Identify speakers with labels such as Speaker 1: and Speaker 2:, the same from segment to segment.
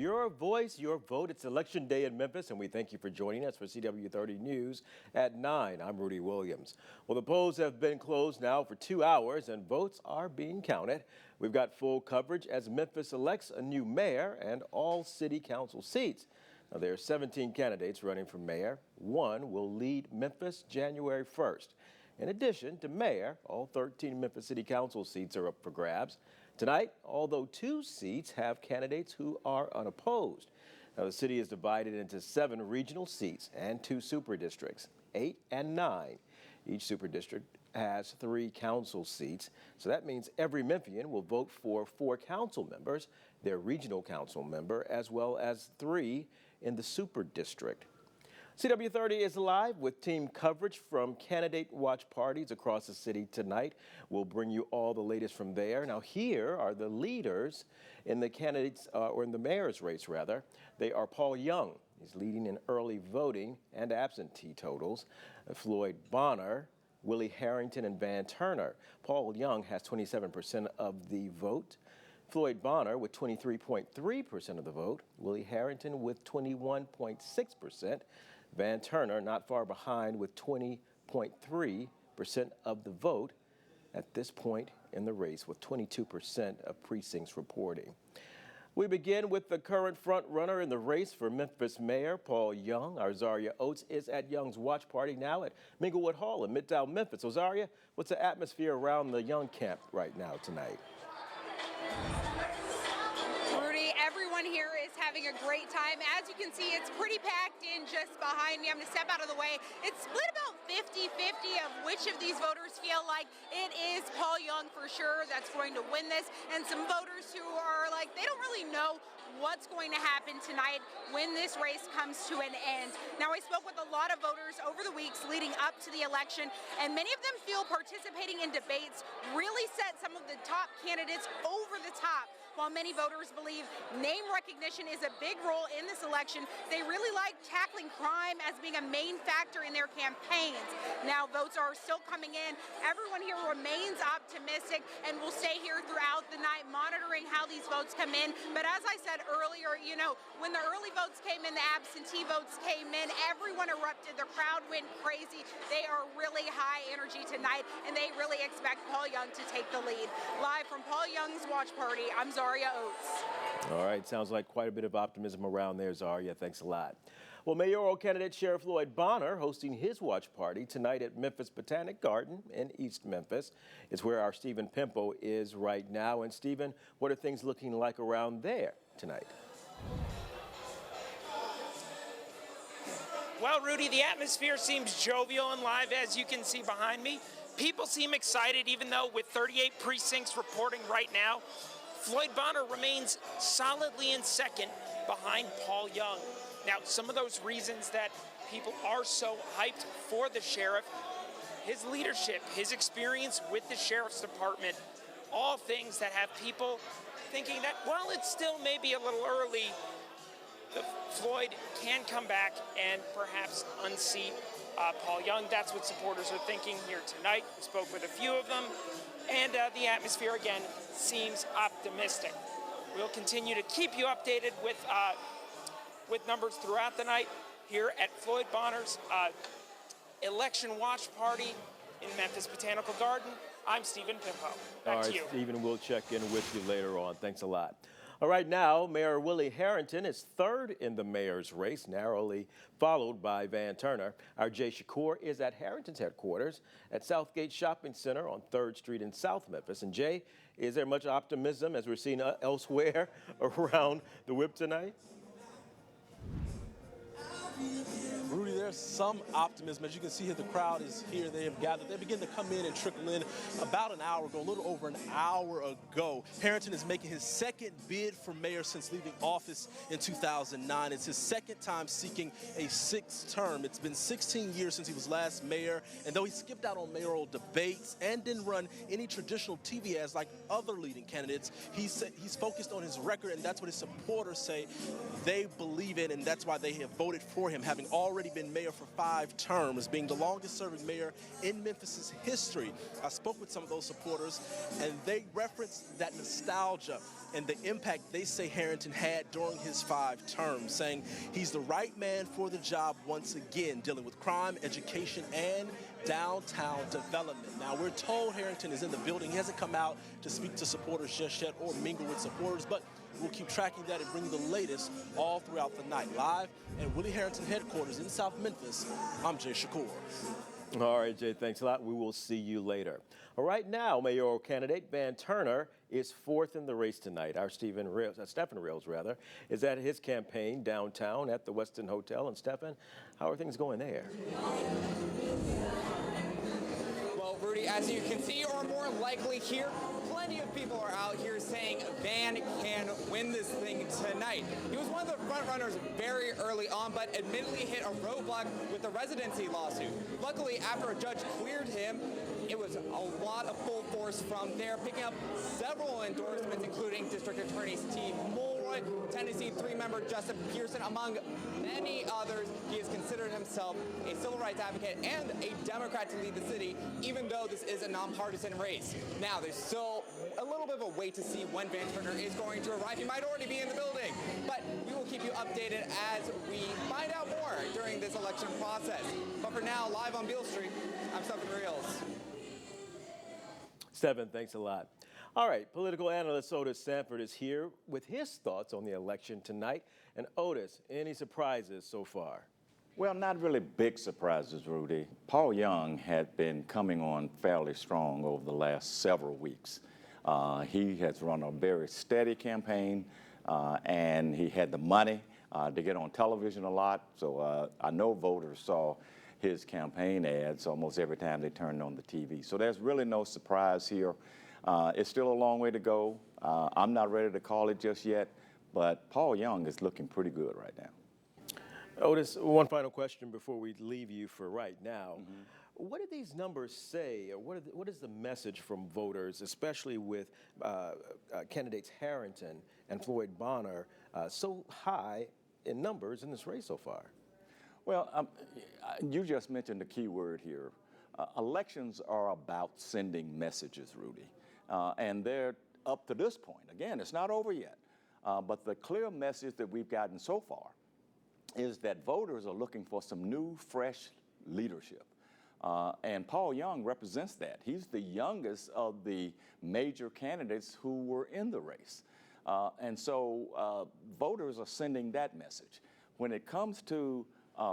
Speaker 1: Your voice, your vote. It's Election Day in Memphis, and we thank you for joining us for CW30 News at 9. I'm Rudy Williams. Well, the polls have been closed now for 2 hours, and votes are being counted. We've got full coverage as Memphis elects a new mayor and all city council seats. Now, there are 17 candidates running for mayor. One will lead Memphis January 1st. In addition to mayor, all 13 Memphis City Council seats are up for grabs. Tonight, although 2 seats have candidates who are unopposed. Now, the city is divided into 7 regional seats and 2 super districts, 8 and 9. Each super district has 3 council seats, so that means every Memphian will vote for 4 council members, their regional council member, as well as 3 in the super district. CW30 is live with team coverage from candidate watch parties across the city tonight. We'll bring you all the latest from there. Now, here are the leaders in the candidates, or in the mayor's race, rather. They are Paul Young. He's leading in early voting and absentee totals. Floyd Bonner, Willie Harrington, and Van Turner. Paul Young has 27% of the vote. Floyd Bonner with 23.3% of the vote. Willie Harrington with 21.6%. Van Turner not far behind with 20.3% of the vote at this point in the race, with 22% of precincts reporting. We begin with the current front runner in the race for Memphis Mayor, Paul Young. Our Zaria Oates is at Young's watch party now at Minglewood Hall in Midtown Memphis. So, Zaria, what's the atmosphere around the Young camp right now tonight?
Speaker 2: Everyone here is having a great time. As you can see, it's pretty packed in just behind me. I'm going to step out of the way. It's split about 50-50 of which of these voters feel like it is Paul Young for sure that's going to win this, and some voters who are like, they don't really know what's going to happen tonight when this race comes to an end. Now, I spoke with a lot of voters over the weeks leading up to the election, and many of them feel participating in debates really set some of the top candidates over the top. While many voters believe name recognition is a big role in this election, they really like tackling crime as being a main factor in their campaigns. Now, votes are still coming in. Everyone here remains optimistic and will stay here throughout the night monitoring how these votes come in. But as I said earlier, you know, when the early votes came in, the absentee votes came in, everyone erupted. The crowd went crazy. They are really high energy tonight, and they really expect Paul Young to take the lead. Live from Paul Young's watch party, I'm Zaria Oates.
Speaker 1: All right, sounds like quite a bit of optimism around there, Zaria. Thanks a lot. Well, mayoral candidate Sheriff Floyd Bonner hosting his watch party tonight at Memphis Botanic Garden in East Memphis. It's where our Stephen Pimpo is right now. And Stephen, what are things looking like around there tonight?
Speaker 3: Well, Rudy, the atmosphere seems jovial and live, as you can see behind me. People seem excited, even though with 38 precincts reporting right now, Floyd Bonner remains solidly in second behind Paul Young. Now, some of those reasons that people are so hyped for the sheriff, his leadership, his experience with the sheriff's department, all things that have people thinking that while it's still maybe a little early, Floyd can come back and perhaps unseat Paul Young. That's what supporters are thinking here tonight. We spoke with a few of them, and the atmosphere again seems optimistic. We'll continue to keep you updated with numbers throughout the night here at Floyd Bonner's election watch party in Memphis Botanical Garden. I'm Stephen Pimpo. Back to you.
Speaker 1: Stephen, we'll check in with you later on. Thanks a lot. All right, now, Mayor Willie Harrington is third in the mayor's race, narrowly followed by Van Turner. Our Jay Shakur is at Harrington's headquarters at Southgate Shopping Center on 3rd Street in South Memphis. And Jay, is there much optimism as we're seeing elsewhere around the whip tonight?
Speaker 4: Rudy, there's some optimism. As you can see here, the crowd is here. They have gathered. They begin to come in and trickle in about an hour ago, a little over an hour ago. Harrington is making his second bid for mayor since leaving office in 2009. It's his second time seeking a 6th term. It's been 16 years since he was last mayor, and though he skipped out on mayoral debates and didn't run any traditional TV ads like other leading candidates, he's focused on his record, and that's what his supporters say they believe in, and that's why they have voted for him, having already been mayor mayor for 5 terms, being the longest-serving mayor in Memphis' history. I spoke with some of those supporters, and they referenced that nostalgia and the impact they say Harrington had during his 5 terms, saying he's the right man for the job once again, dealing with crime, education, and downtown development. Now, we're told Harrington is in the building. He hasn't come out to speak to supporters just yet or mingle with supporters, but we'll keep tracking that and bring you the latest all throughout the night. Live at Willie Harrington headquarters in South Memphis, I'm Jay Shakur.
Speaker 1: All right, Jay, thanks a lot. We will see you later. All right, now, mayoral candidate Van Turner is 4th in the race tonight. Our Stephen Reels, is at his campaign downtown at the Westin Hotel. And Stephen, how are things going there?
Speaker 5: Well, Rudy, as you can see, or more likely here, plenty of people are out here saying Van can win this thing tonight. He was one of the front runners very early on, but admittedly hit a roadblock with the residency lawsuit. Luckily, after a judge cleared him, it was a lot of full force from there, picking up several endorsements, including District Attorney Steve Mulroy, Tennessee 3-member Justin Pearson, among many others. He has considered himself a civil rights advocate and a Democrat to lead the city, even though this is a nonpartisan race. Now, there's still a little bit of a wait to see when Van Turner is going to arrive. He might already be in the building, but we will keep you updated as we find out more during this election process. But for now, live on Beale Street, I'm Stephen Reels.
Speaker 1: Stephen, thanks a lot. All right, political analyst Otis Sanford is here with his thoughts on the election tonight. And Otis, any surprises so far?
Speaker 6: Well, not really big surprises, Rudy. Paul Young had been coming on fairly strong over the last several weeks. He has run a very steady campaign, and he had the money to get on television a lot. So I know voters saw his campaign ads almost every time they turned on the TV. So there's really no surprise here. It's still a long way to go. I'm not ready to call it just yet, but Paul Young is looking pretty good right now.
Speaker 1: Otis, one final question before we leave you for right now. What do these numbers say, or what is the message from voters, especially with candidates Harrington and Floyd Bonner so high in numbers in this race so far?
Speaker 6: Well, you just mentioned the key word here. Elections are about sending messages, Rudy. And they're up to this point. Again, it's not over yet. But the clear message that we've gotten so far is that voters are looking for some new, fresh leadership. And Paul Young represents that. He's the youngest of the major candidates who were in the race. And so voters are sending that message. When it comes to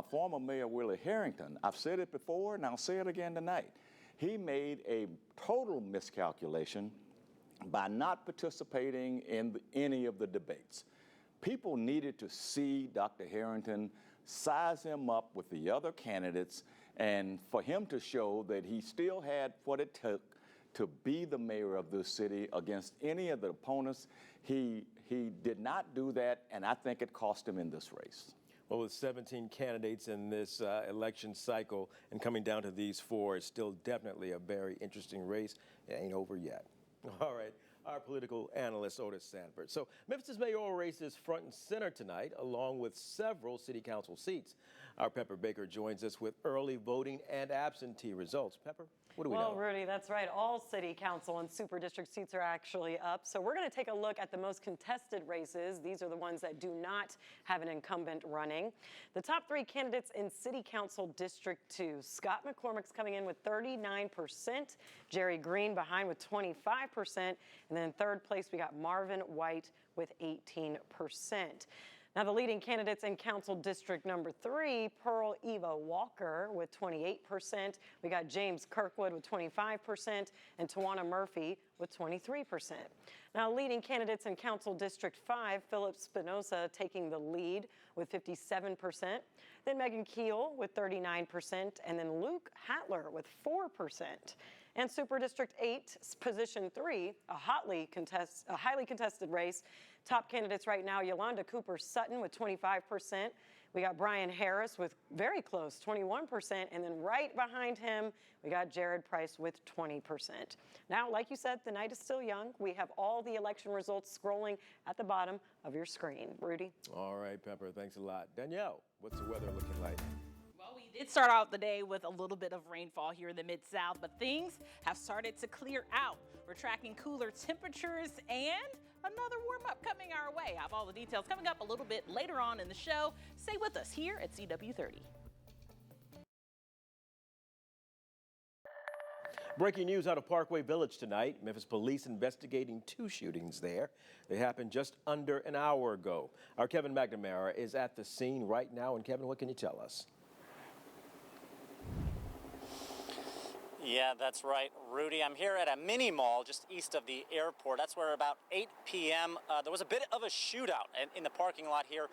Speaker 6: former Mayor Willie Harrington, I've said it before and I'll say it again tonight. He made a total miscalculation by not participating in any of the debates. People needed to see Dr. Harrington, size him up with the other candidates, and for him to show that he still had what it took to be the mayor of this city against any of the opponents. He did not do that, and I think it cost him in this race.
Speaker 1: Well, with 17 candidates in this election cycle and coming down to these 4, it's still definitely a very interesting race. It ain't over yet. All right, our political analyst, Otis Sanford. So Memphis' mayoral race is front and center tonight, along with several city council seats. Our Pepper Baker joins us with early voting and absentee results. Pepper, what do we know?
Speaker 7: Well, Rudy, that's right. All city council and super district seats are actually up. So we're going to take a look at the most contested races. These are the ones that do not have an incumbent running. The top 3 candidates in City Council District 2. Scott McCormick's coming in with 39%. Jerry Green behind with 25%. And then in third place, we got Marvin White with 18%. Now, the leading candidates in Council District number 3, Pearl Eva Walker with 28%. We got James Kirkwood with 25% and Tawana Murphy with 23%. Now, leading candidates in Council District 5, Philip Spinoza taking the lead with 57%. Then Megan Keel with 39%, and then Luke Hatler with 4%. And Super District 8, Position 3, a highly contested race. Top candidates right now, Yolanda Cooper Sutton with 25%. We got Brian Harris with very close, 21%. And then right behind him, we got Jared Price with 20%. Now, like you said, the night is still young. We have all the election results scrolling at the bottom of your screen. Rudy?
Speaker 1: All right, Pepper, thanks a lot. Danielle, what's the weather looking like?
Speaker 2: Well, we
Speaker 8: It started out the day with a little bit of rainfall here in the Mid-South, but things have started to clear out. We're tracking cooler temperatures and another warm-up coming our way. I have all the details coming up a little bit later on in the show. Stay with us here at CW30.
Speaker 1: Breaking news out of Parkway Village tonight. Memphis police investigating 2 shootings there. They happened just under an hour ago. Our Kevin McNamara is at the scene right now. And Kevin, what can you tell us?
Speaker 9: Yeah, that's right, Rudy. I'm here at a mini mall just east of the airport. That's where about 8 p.m. There was a bit of a shootout in the parking lot here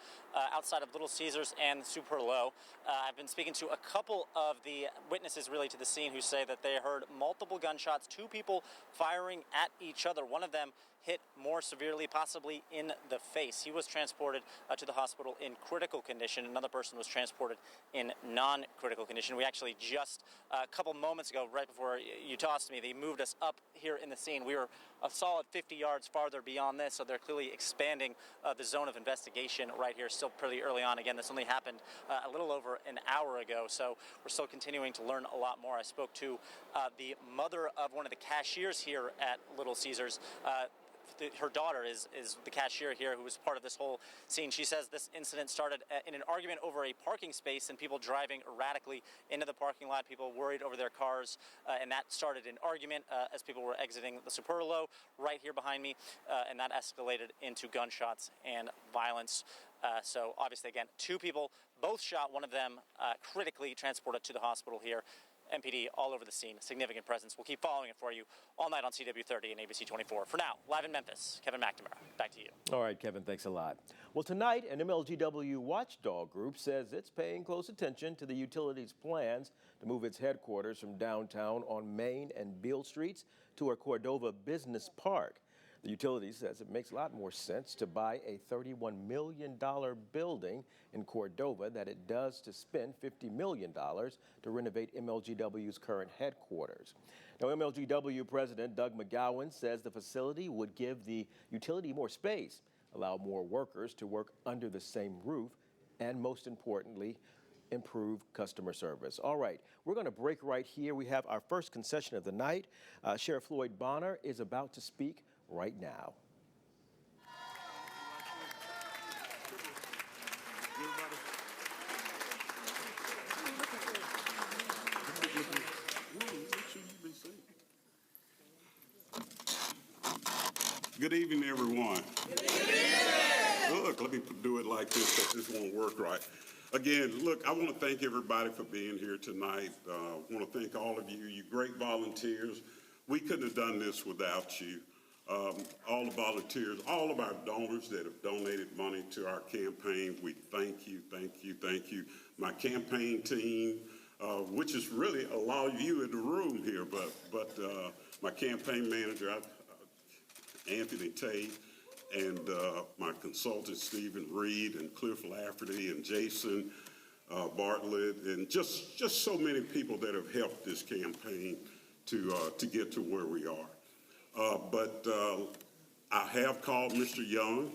Speaker 9: outside of Little Caesars and Super Low. I've been speaking to a couple of the witnesses really to the scene who say that they heard multiple gunshots, 2 people firing at each other. One of them hit more severely, possibly in the face. He was transported to the hospital in critical condition. Another person was transported in non-critical condition. We actually just a couple moments ago, right before you tossed me, they moved us up here in the scene. We were a solid 50 yards farther beyond this, so they're clearly expanding the zone of investigation right here. Still pretty early on. Again, this only happened a little over an hour ago, so we're still continuing to learn a lot more. I spoke to the mother of one of the cashiers here at Little Caesars. Her daughter is the cashier here who was part of this whole scene. She says this incident started in an argument over a parking space and people driving erratically into the parking lot, people worried over their cars, and that started an argument as people were exiting the Superlo right here behind me, and that escalated into gunshots and violence. So obviously, again, 2 people, both shot, one of them critically transported to the hospital here. MPD all over the scene, significant presence. We'll keep following it for you all night on CW30 and ABC 24. For now, live in Memphis, Kevin McNamara, back to you.
Speaker 1: All right, Kevin, thanks a lot. Well, tonight, an MLGW watchdog group says it's paying close attention to the utility's plans to move its headquarters from downtown on Main and Beale Streets to a Cordova Business Park. The utility says it makes a lot more sense to buy a $31 million building in Cordova than it does to spend $50 million to renovate MLGW's current headquarters. Now, MLGW President Doug McGowan says the facility would give the utility more space, allow more workers to work under the same roof, and most importantly, improve customer service. All right, we're going to break right here. We have our first concession of the night. Sheriff Floyd Bonner is about to speak right now.
Speaker 10: Good evening, everyone. Good evening. Look, let me do it like this because this won't work right. Again, look, I want to thank everybody for being here tonight. I want to thank all of you, you great volunteers. We couldn't have done this without you. All the volunteers, all of our donors that have donated money to our campaign, we thank you, thank you, thank you. My campaign team, which is really a lot of you in the room here, but my campaign manager, Anthony Tate, and my consultant, Stephen Reed, and Cliff Lafferty, and Jason Bartlett, and just so many people that have helped this campaign to get to where we are. But I have called Mr. Young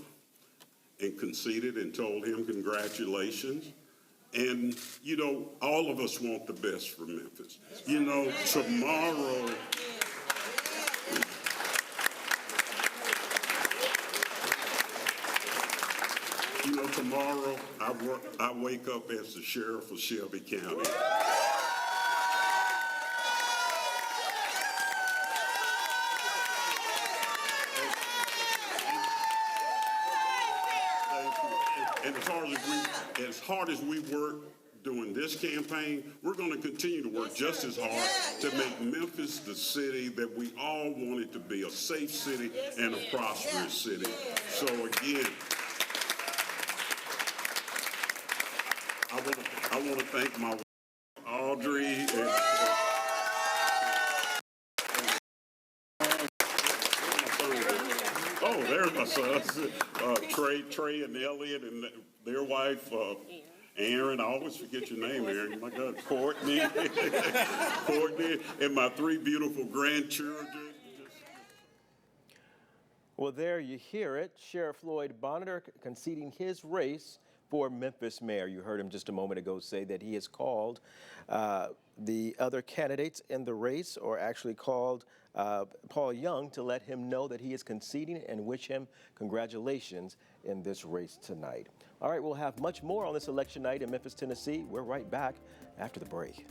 Speaker 10: and conceded and told him congratulations. And, you know, all of us want the best for Memphis. You know, tomorrow, tomorrow I wake up as the sheriff of Shelby County. And as hard as we work doing this campaign, we're going to continue to work just as hard to make Memphis the city that we all want it to be, a safe city and a prosperous city. So again, I want to thank my wife, Audrey, and oh, there's my sons, Trey and Elliot and their wife, Aaron. I always forget your name, Aaron. My God, Courtney, and my 3 beautiful grandchildren.
Speaker 1: Well, there you hear it. Sheriff Floyd Bonner conceding his race for Memphis mayor. You heard him just a moment ago say that he has called the other candidates in the race, or actually called Paul Young to let him know that he is conceding and wish him congratulations in this race tonight. All right, we'll have much more on this election night in Memphis, Tennessee. We're right back after the break.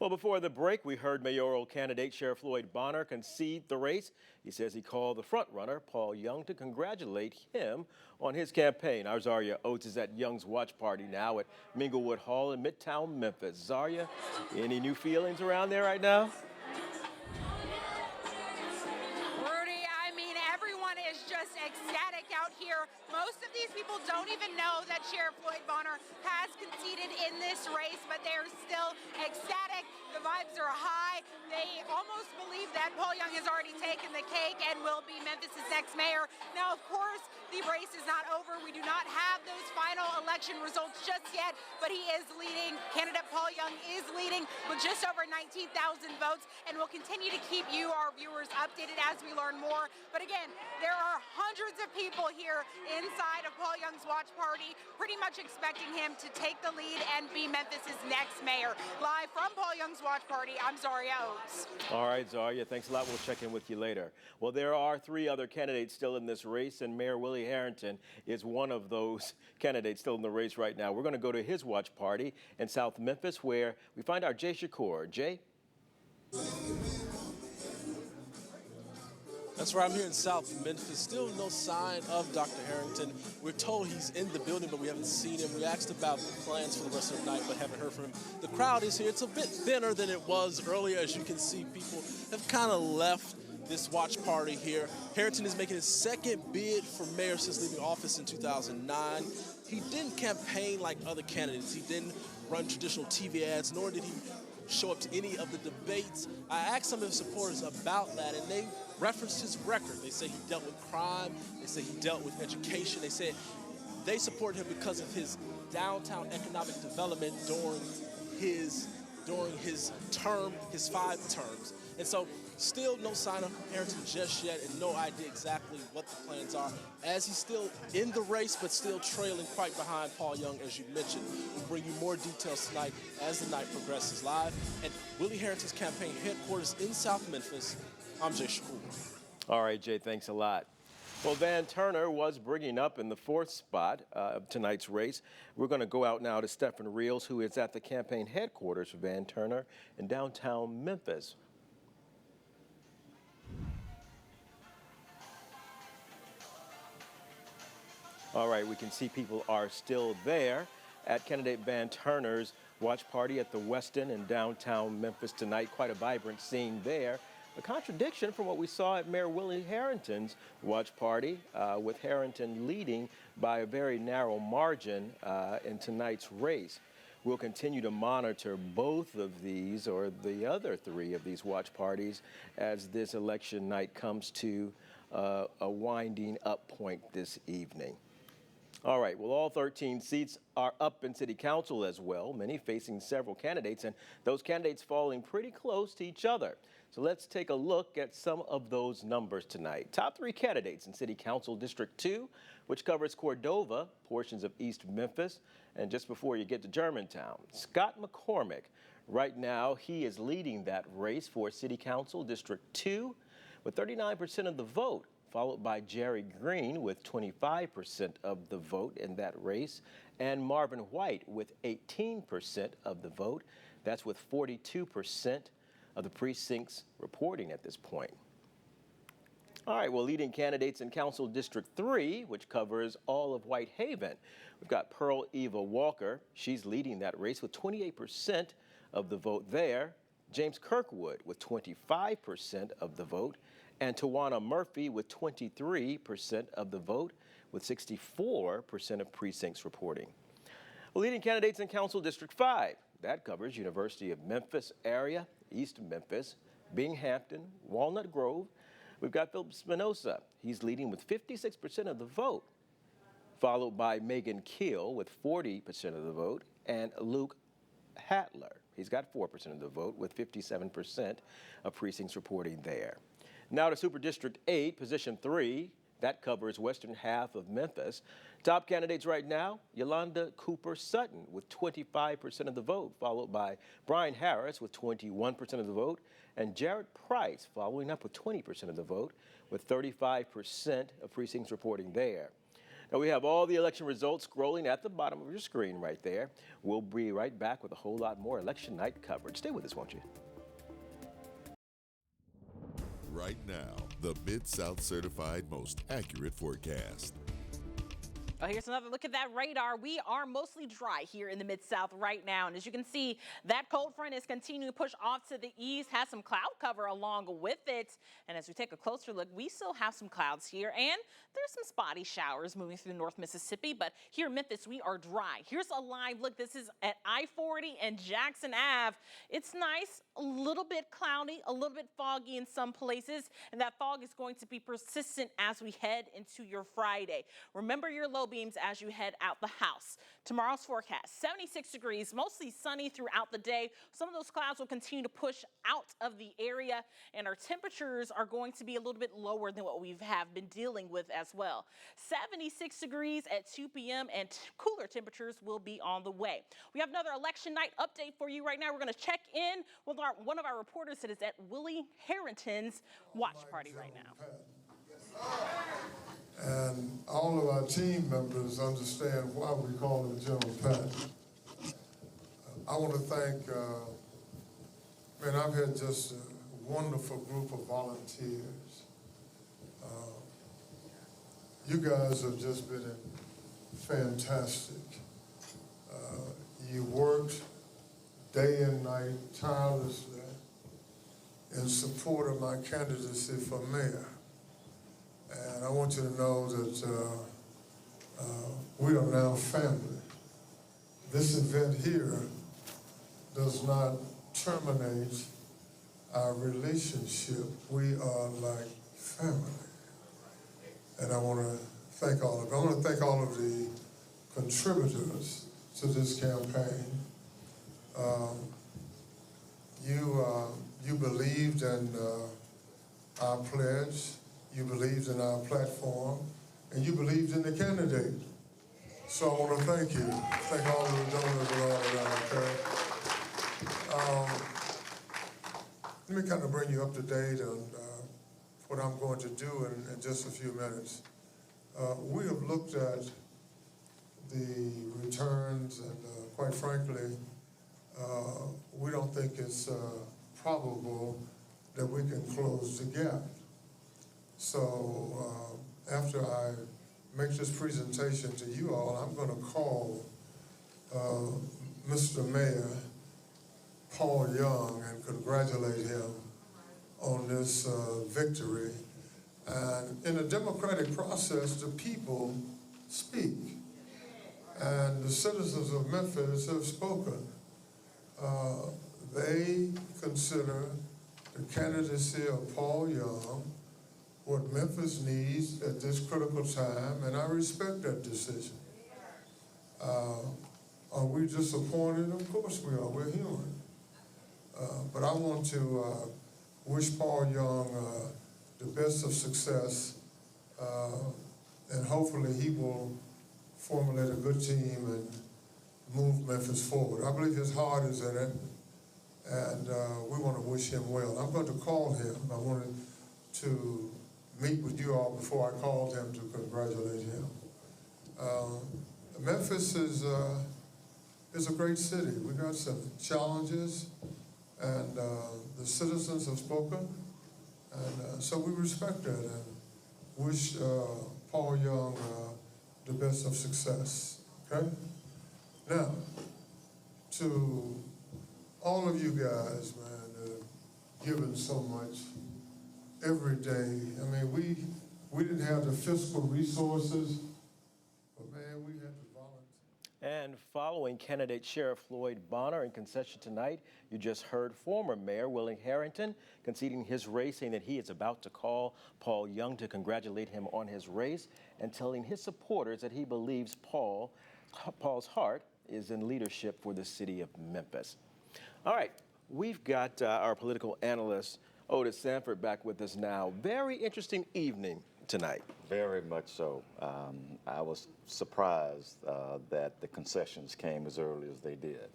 Speaker 1: Well, before the break, we heard mayoral candidate Sheriff Floyd Bonner concede the race. He says he called the front-runner, Paul Young, to congratulate him on his campaign. Our Zaria Oates is at Young's watch party now at Minglewood Hall in Midtown Memphis. Zaria, any new feelings around there right now?
Speaker 2: Rudy, I mean, everyone is just ecstatic out here. Most of these people don't even know that Sheriff Floyd Bonner has conceded in this race, but they're still ecstatic. The vibes are high. They almost believe that Paul Young has already taken the cake and will be Memphis' next mayor. Now, of course, the race is not over. We do not have those final election results just yet, but he is leading. Candidate Paul Young is leading with just over 19,000 votes, and we'll continue to keep you, our viewers, updated as we learn more. But again, there are hundreds of people here inside of Paul Young's watch party, pretty much expecting him to take the lead and be Memphis' next mayor. Live from Paul Young's watch party, I'm Zaria Oates.
Speaker 1: All right, Zaria, thanks a lot. We'll check in with you later. Well, there are 3 other candidates still in this race, and Mayor Willie Harrington is one of those candidates still in the race right now. We're going to go to his watch party in South Memphis, where we find our Jay Shakur. Jay?
Speaker 4: That's right, I'm here in South Memphis. Still no sign of Dr. Harrington. We're told he's in the building, but we haven't seen him. We asked about the plans for the rest of the night, but haven't heard from him. The crowd is here. It's a bit thinner than it was earlier. As you can see, people have kind of left this watch party here. Harrington is making his second bid for mayor since leaving office in 2009. He didn't campaign like other candidates. He didn't run traditional TV ads, nor did he show up to any of the debates. I asked some of his supporters about that, and they referenced his record. They say he dealt with crime. They say he dealt with education. They said they support him because of his downtown economic development during his term, his 5 terms. And so still no sign of Harrington just yet, and no idea exactly what the plans are, as he's still in the race but still trailing quite behind Paul Young, as you mentioned. We'll bring you more details tonight as the night progresses. Live at Willie Harrington's campaign headquarters in South Memphis, I'm Jay Shakur.
Speaker 1: All right, Jay, thanks a lot. Well, Van Turner was bringing up in the 4th spot of tonight's race. We're going to go out now to Stephen Reels, who is at the campaign headquarters for Van Turner in downtown Memphis. All right, we can see people are still there at candidate Van Turner's watch party at the Westin in downtown Memphis tonight. Quite a vibrant scene there. A contradiction from what we saw at Mayor Willie Harrington's watch party, with Harrington leading by a very narrow margin in tonight's race. We'll continue to monitor both of these, or the other 3 of these watch parties, as this election night comes to a winding up point this evening. All right, well, all 13 seats are up in City Council as well, many facing several candidates, and those candidates falling pretty close to each other. So let's take a look at some of those numbers tonight. Top 3 candidates in City Council District 2, which covers Cordova, portions of East Memphis, and just before you get to Germantown. Scott McCormick, right now, he is leading that race for City Council District 2 with 39% of the vote, followed by Jerry Green with 25% of the vote in that race, and Marvin White with 18% of the vote. That's with 42% of the precincts reporting at this point. All right, well, leading candidates in Council District 3, which covers all of Whitehaven. We've got Pearl Eva Walker. She's leading that race with 28% of the vote there. James Kirkwood with 25% of the vote, and Tawana Murphy with 23% of the vote, with 64% of precincts reporting. Well, leading candidates in Council District 5. That covers University of Memphis area, East Memphis, Binghamton, Walnut Grove. We've got Philip Spinoza. He's leading with 56% of the vote, followed by Megan Keel with 40% of the vote, and Luke Hatler. He's got 4% of the vote, with 57% of precincts reporting there. Now to Super District 8, Position 3. That covers western half of Memphis. Top candidates right now, Yolanda Cooper Sutton with 25% of the vote, followed by Brian Harris with 21% of the vote, and Jared Price following up with 20% of the vote, with 35% of precincts reporting there. Now we have all the election results scrolling at the bottom of your screen right there. We'll be right back with a whole lot more election night coverage. Stay with us, won't you?
Speaker 11: Right now, the Mid-South certified most accurate forecast.
Speaker 8: Well, here's another look at that radar. We are mostly dry here in the Mid-South right now. And as you can see, that cold front is continuing to push off to the east, has some cloud cover along with it. And as we take a closer look, we still have some clouds here. And there's some spotty showers moving through North Mississippi. But here in Memphis, we are dry. Here's a live look. This is at I-40 and Jackson Ave. It's nice, a little bit cloudy, a little bit foggy in some places. And that fog is going to be persistent as we head into your Friday. Remember your low beams as you head out the house. Tomorrow's forecast, 76 degrees, mostly sunny throughout the day. Some of those clouds will continue to push out of the area, and our temperatures are going to be a little bit lower than what we have been dealing with as well. 76 degrees at 2 p.m. and cooler temperatures will be on the way. We have another election night update for you right now. We're going to check in with one of our reporters that is at Willie Harrington's watch party right now.
Speaker 12: And all of our team members understand why we call him General Pat. I want to thank, man, I've had just a wonderful group of volunteers. You guys have just been fantastic. You worked day and night tirelessly in support of my candidacy for mayor. And I want you to know that we are now family. This event here does not terminate our relationship. We are like family. And I want to thank all of you. I want to thank all of the contributors to this campaign. You believed in our pledge. You believed in our platform, and you believed in the candidate. So I want to thank you. Thank all of the donors and all of that, okay? Let me kind of bring you up to date on what I'm going to do in just a few minutes. We have looked at the returns, and quite frankly, we don't think it's probable that we can close the gap. So after I make this presentation to you all, I'm going to call Mr. Mayor Paul Young and congratulate him on this victory. And in a democratic process, the people speak. And the citizens of Memphis have spoken. They consider the candidacy of Paul Young what Memphis needs at this critical time, and I respect that decision. Are we disappointed? Of course we are. We're human. But I want to wish Paul Young the best of success, and hopefully he will formulate a good team and move Memphis forward. I believe his heart is in it, and we want to wish him well. I'm going to call him. I wanted to meet with you all before I called him to congratulate him. Memphis is a great city. We got some challenges, and the citizens have spoken, and so we respect that and wish Paul Young the best of success, okay? Now, to all of you guys, man, given so much every day. I mean, we didn't have the fiscal resources, but man, we had to volunteer.
Speaker 1: And following candidate Sheriff Floyd Bonner in concession tonight, you just heard former Mayor Willie Harrington conceding his race, saying that he is about to call Paul Young to congratulate him on his race and telling his supporters that he believes Paul's heart is in leadership for the city of Memphis. All right, we've got our political analyst Otis Sanford back with us now. Very interesting evening tonight.
Speaker 6: Very much so. I was surprised that the concessions came as early as they did.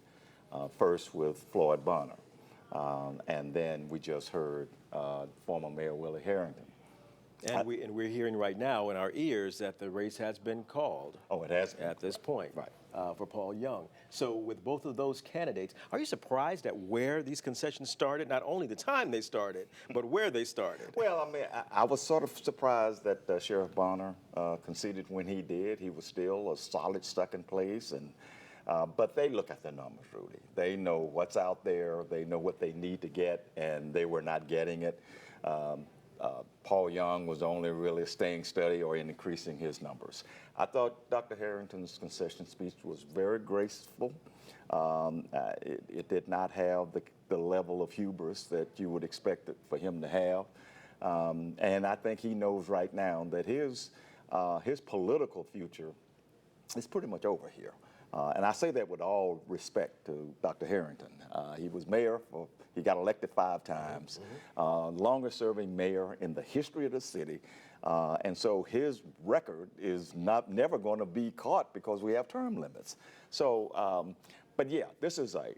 Speaker 6: First with Floyd Bonner, and then we just heard former Mayor Willie Harrington.
Speaker 1: And we're hearing right now in our ears that the race has been called.
Speaker 6: Oh, it has been.
Speaker 1: At this point,
Speaker 6: Right.
Speaker 1: For Paul Young. So with both of those candidates, are you surprised at where these concessions started? Not only the time they started, but where they started.
Speaker 6: Well, I mean, I was sort of surprised that Sheriff Bonner conceded when he did. He was still a solid second place, and but they look at the numbers, Rudy. They know what's out there. They know what they need to get, and they were not getting it. Paul Young was only really staying steady or increasing his numbers. I thought Dr. Harrington's concession speech was very graceful. It did not have the level of hubris that you would expect it for him to have. And I think he knows right now that his political future is pretty much over here. And I say that with all respect to Dr. Harrington. He was mayor he got elected 5 times, longest serving mayor in the history of the city. And so his record is never going to be caught because we have term limits. So, but yeah, this is a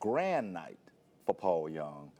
Speaker 6: grand night for Paul Young,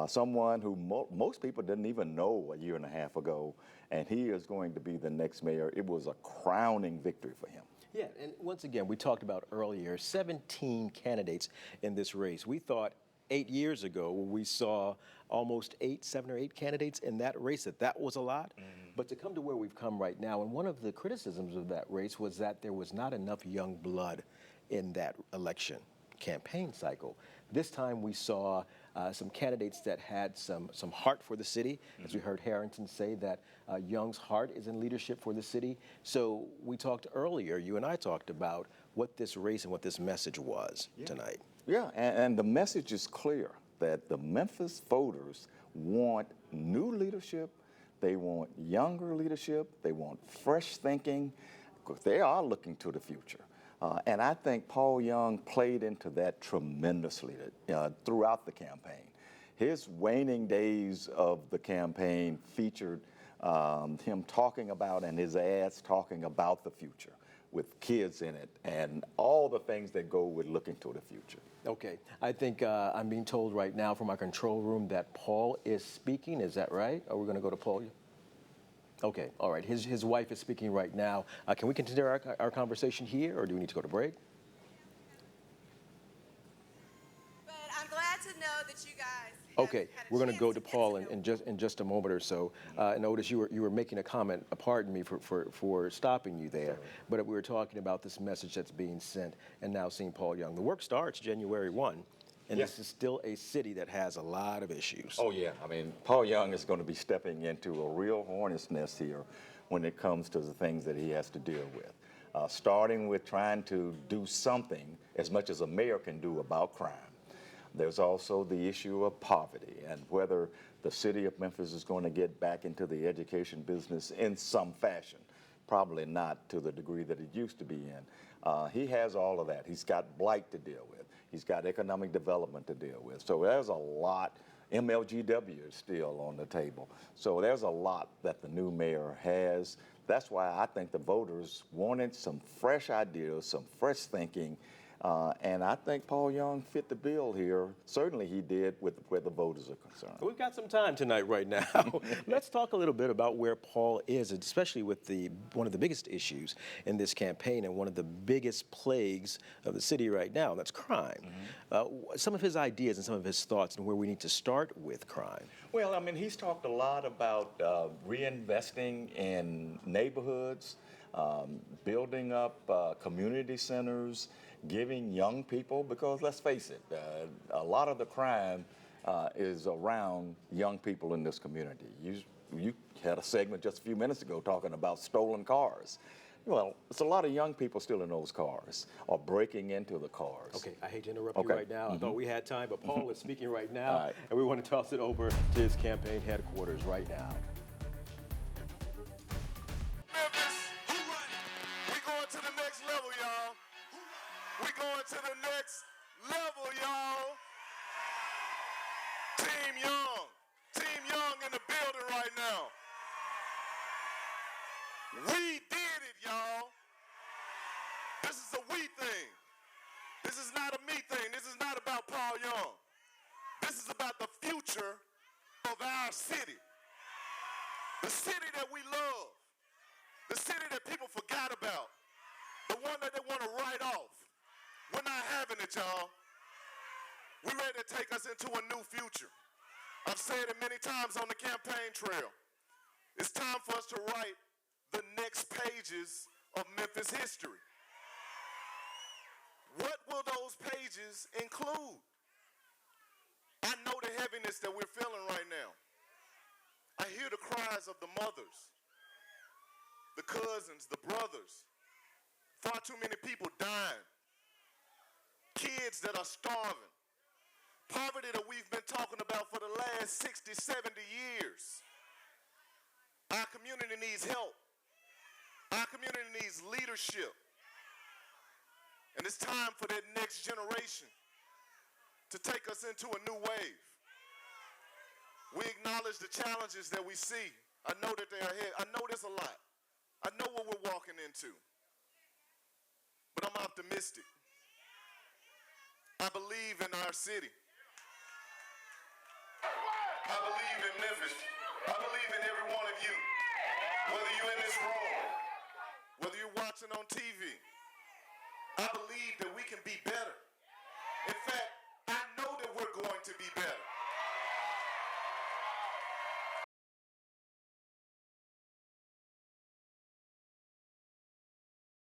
Speaker 6: someone who most people didn't even know a year and a half ago, and he is going to be the next mayor. It was a crowning victory for him.
Speaker 1: Yeah, and once again, we talked about earlier, 17 candidates in this race. We thought 8 years ago when we saw almost 7 or 8 candidates in that race, that was a lot. But to come to where we've come right now, and one of the criticisms of that race was that there was not enough young blood in that election campaign cycle. This time we saw some candidates that had some heart for the city. As we heard Harrington say that Young's heart is in leadership for the city. So we talked earlier, you and I talked about what this race and what this message was tonight.
Speaker 6: Yeah, and the message is clear that the Memphis voters want new leadership, they want younger leadership, they want fresh thinking, because they are looking to the future. And I think Paul Young played into that tremendously throughout the campaign. His waning days of the campaign featured him talking about, and his ads talking about the future with kids in it and all the things that go with looking to the future.
Speaker 1: Okay, I think I'm being told right now from our control room that Paul is speaking. Is that right? Are we going to go to Paul? Okay, all right. His wife is speaking right now. Can we continue our conversation here, or do we need to go to break?
Speaker 2: But I'm glad to know that you guys.
Speaker 1: Okay, we're going to go to Paul in just a moment or so. And Otis, you were making a comment. Pardon me for stopping you there, but we were talking about this message that's being sent, and now seeing Paul Young. The work starts January 1. And this is still a city that has a lot of issues.
Speaker 6: Oh, yeah. I mean, Paul Young is going to be stepping into a real hornet's nest here when it comes to the things that he has to deal with. Starting with trying to do something, as much as a mayor can do, about crime. There's also the issue of poverty and whether the city of Memphis is going to get back into the education business in some fashion. Probably not to the degree that it used to be in. He has all of that. He's got blight to deal with. He's got economic development to deal with. So there's a lot. MLGW is still on the table. So there's a lot that the new mayor has. That's why I think the voters wanted some fresh ideas, some fresh thinking. And I think Paul Young fit the bill here. Certainly he did with where the voters are concerned.
Speaker 1: We've got some time tonight right now. Let's talk a little bit about where Paul is, especially with one of the biggest issues in this campaign and one of the biggest plagues of the city right now, and that's crime. Some of his ideas and some of his thoughts and where we need to start with crime.
Speaker 6: Well, I mean, he's talked a lot about reinvesting in neighborhoods, building up community centers, giving young people, because let's face it, a lot of the crime is around young people in this community. You had a segment just a few minutes ago talking about stolen cars. Well, it's a lot of young people still in those cars or breaking into the cars.
Speaker 1: Okay, I hate to interrupt you right now. I thought we had time, but Paul is speaking right now, and we want to toss it over to his campaign headquarters right now.
Speaker 13: Memphis, we going to the next level, y'all. We going to the next level, y'all. Team Young in the building right now. The city that we love. The city that people forgot about. The one that they want to write off. We're not having it, y'all. We're ready to take us into a new future. I've said it many times on the campaign trail. It's time for us to write the next pages of Memphis history. What will those pages include? I know the heaviness that we're feeling right now. I hear the cries of the mothers, the cousins, the brothers. Far too many people dying. Kids that are starving. Poverty that we've been talking about for the last 60, 70 years. Our community needs help. Our community needs leadership. And it's time for that next generation to take us into a new wave. We acknowledge the challenges that we see. I know that they are ahead. I know there's a lot. I know what we're walking into. But I'm optimistic. I believe in our city. I believe in Memphis. I believe in every one of you. Whether you're in this room, whether you're watching on TV, I believe that we can be better. In fact,